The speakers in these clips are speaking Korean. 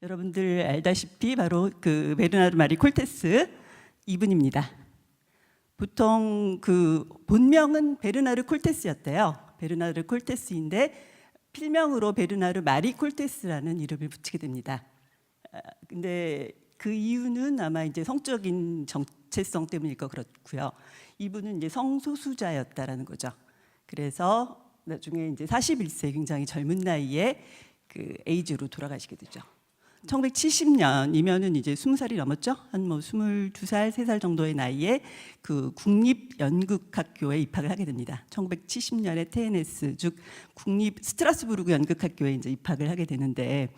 여러분들 알다시피 바로 그 베르나르 마리 콜테스 이분입니다. 보통 그 본명은 베르나르 콜테스였대요. 베르나르 콜테스인데 필명으로 베르나르 마리 콜테스라는 이름을 붙이게 됩니다. 근데 그 이유는 아마 이제 성적인 정체성 때문일 것 그렇고요. 이분은 이제 성소수자였다라는 거죠. 그래서 나중에 이제 41세 굉장히 젊은 나이에 그 에이즈로 돌아가시게 되죠. 1970년이면은 이제 20살이 넘었죠. 한 뭐 22살, 3살 정도의 나이에 그 국립연극학교에 입학을 하게 됩니다. 1970년에 TNS 즉 국립 스트라스부르크 연극학교에 이제 입학을 하게 되는데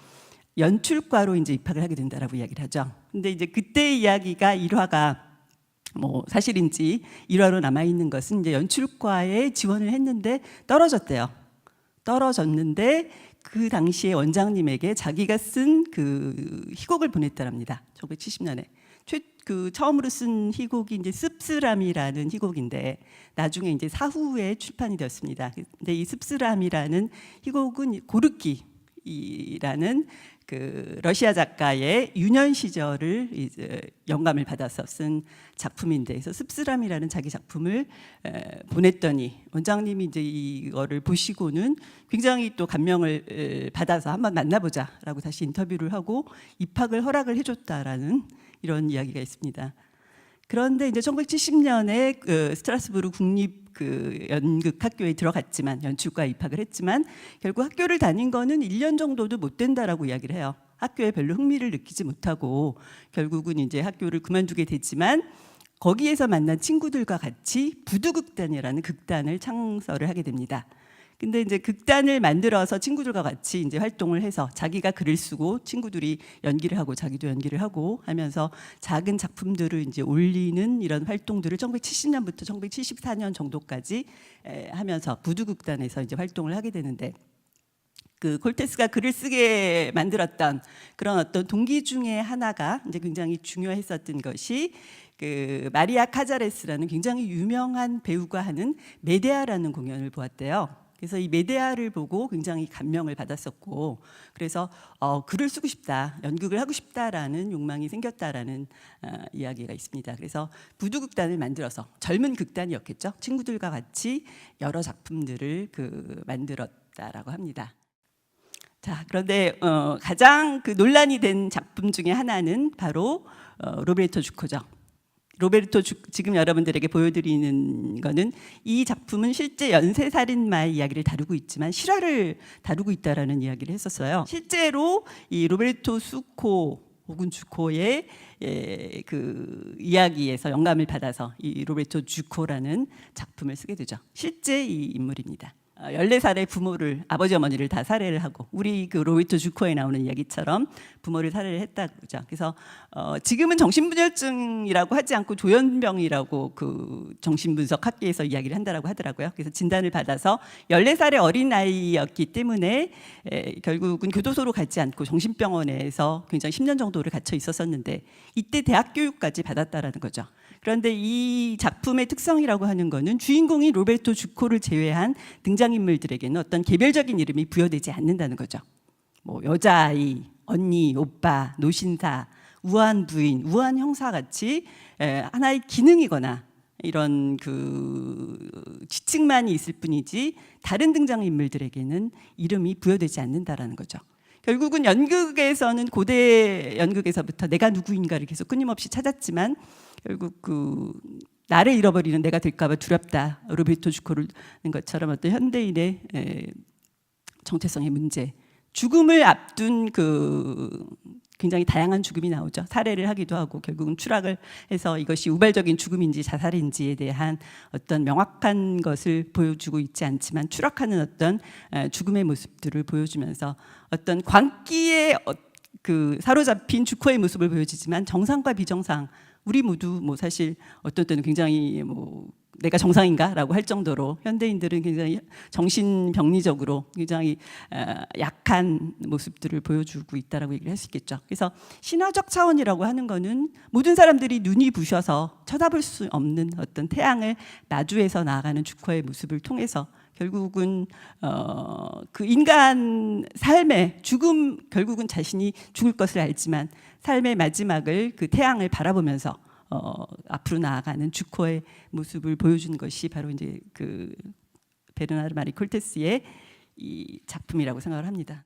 연출과로 이제 입학을 하게 된다라고 이야기를 하죠. 근데 이제 그때 이야기가 일화가 뭐 사실인지 일화로 남아 있는 것은 이제 연출과에 지원을 했는데 떨어졌대요. 떨어졌는데 그 당시에 원장님에게 자기가 쓴 그 희곡을 보냈다랍니다. 1970년에 처음으로 쓴 희곡이 이제 씁쓸함이라는 희곡인데 나중에 이제 사후에 출판이 되었습니다. 근데 이 씁쓸함이라는 희곡은 고르키라는 그 러시아 작가의 유년 시절을 이제 영감을 받아서 쓴 작품인데, 그래서 씁쓸함이라는 자기 작품을 보냈더니 원장님이 이제 이거를 보시고는 굉장히 또 감명을 받아서 한번 만나보자라고 다시 인터뷰를 하고 입학을 허락을 해줬다라는 이런 이야기가 있습니다. 그런데 이제 1970년에 그 스트라스부르 국립 그 연극학교에 들어갔지만 연출과에 입학을 했지만 결국 학교를 다닌 거는 1년 정도도 못 된다라고 이야기를 해요. 학교에 별로 흥미를 느끼지 못하고 결국은 이제 학교를 그만두게 됐지만 거기에서 만난 친구들과 같이 부두극단이라는 극단을 창설을 하게 됩니다. 근데 이제 극단을 만들어서 친구들과 같이 이제 활동을 해서 자기가 글을 쓰고 친구들이 연기를 하고 자기도 연기를 하고 하면서 작은 작품들을 이제 올리는 이런 활동들을 1970년부터 1974년 정도까지 하면서 부두극단에서 이제 활동을 하게 되는데, 그 콜테스가 글을 쓰게 만들었던 그런 어떤 동기 중에 하나가 이제 굉장히 중요했었던 것이 그 마리아 카자레스라는 굉장히 유명한 배우가 하는 메데아라는 공연을 보았대요. 그래서 이 메데아를 보고 굉장히 감명을 받았었고, 그래서 글을 쓰고 싶다, 연극을 하고 싶다라는 욕망이 생겼다라는 이야기가 있습니다. 그래서 부두극단을 만들어서 젊은 극단이었겠죠. 친구들과 같이 여러 작품들을 그 만들었다라고 합니다. 자, 그런데 가장 그 논란이 된 작품 중에 하나는 바로 로베르토 주코죠. 지금 여러분들에게 보여드리는 거는 이 작품은 실제 연쇄살인마의 이야기를 다루고 있지만 실화를 다루고 있다라는 이야기를 했었어요. 실제로 이 로베르토 수코 혹은 주코의 그 이야기에서 영감을 받아서 이 로베르토 주코라는 작품을 쓰게 되죠. 실제 이 인물입니다. 14살의 부모를, 아버지 어머니를 다 살해를 하고, 우리 그 로베르토 주코에 나오는 이야기처럼 부모를 살해를 했다고 그러죠. 그래서 지금은 정신분열증이라고 하지 않고 조현병이라고 그 정신분석학계에서 이야기를 한다라고 하더라고요. 그래서 진단을 받아서 14살의 어린아이였기 때문에 결국은 교도소로 가지 않고 정신병원에서 굉장히 10년 정도를 갇혀 있었었는데 이때 대학 교육까지 받았다라는 거죠. 그런데 이 작품의 특성이라고 하는 거는 주인공이 로베르토 주코를 제외한 등장인물들에게는 어떤 개별적인 이름이 부여되지 않는다는 거죠. 뭐 여자아이, 언니, 오빠, 노신사, 우한 부인, 우한 형사 같이 하나의 기능이거나 이런 그 지칭만이 있을 뿐이지 다른 등장인물들에게는 이름이 부여되지 않는다라는 거죠. 결국은 연극에서는 고대 연극에서부터 내가 누구인가를 계속 끊임없이 찾았지만 결국 그 나를 잃어버리는 내가 될까봐 두렵다, 로베르토 주코를 것처럼 어떤 현대인의 정체성의 문제, 죽음을 앞둔 그 굉장히 다양한 죽음이 나오죠. 살해를 하기도 하고 결국은 추락을 해서 이것이 우발적인 죽음인지 자살인지에 대한 어떤 명확한 것을 보여주고 있지 않지만 추락하는 어떤 죽음의 모습들을 보여주면서 어떤 광기에 그 사로잡힌 주코의 모습을 보여주지만 정상과 비정상, 우리 모두 뭐 사실 어떤 때는 굉장히 뭐 내가 정상인가라고 할 정도로 현대인들은 굉장히 정신병리적으로 굉장히 약한 모습들을 보여주고 있다라고 얘기를 할 수 있겠죠. 그래서 신화적 차원이라고 하는 거는 모든 사람들이 눈이 부셔서 쳐다볼 수 없는 어떤 태양을 마주해서 나아가는 주커의 모습을 통해서 결국은 그 인간 삶의 죽음, 결국은 자신이 죽을 것을 알지만 삶의 마지막을 그 태양을 바라보면서 앞으로 나아가는 주커의 모습을 보여주는 것이 바로 이제 그 베르나르 마리 콜테스의 이 작품이라고 생각을 합니다.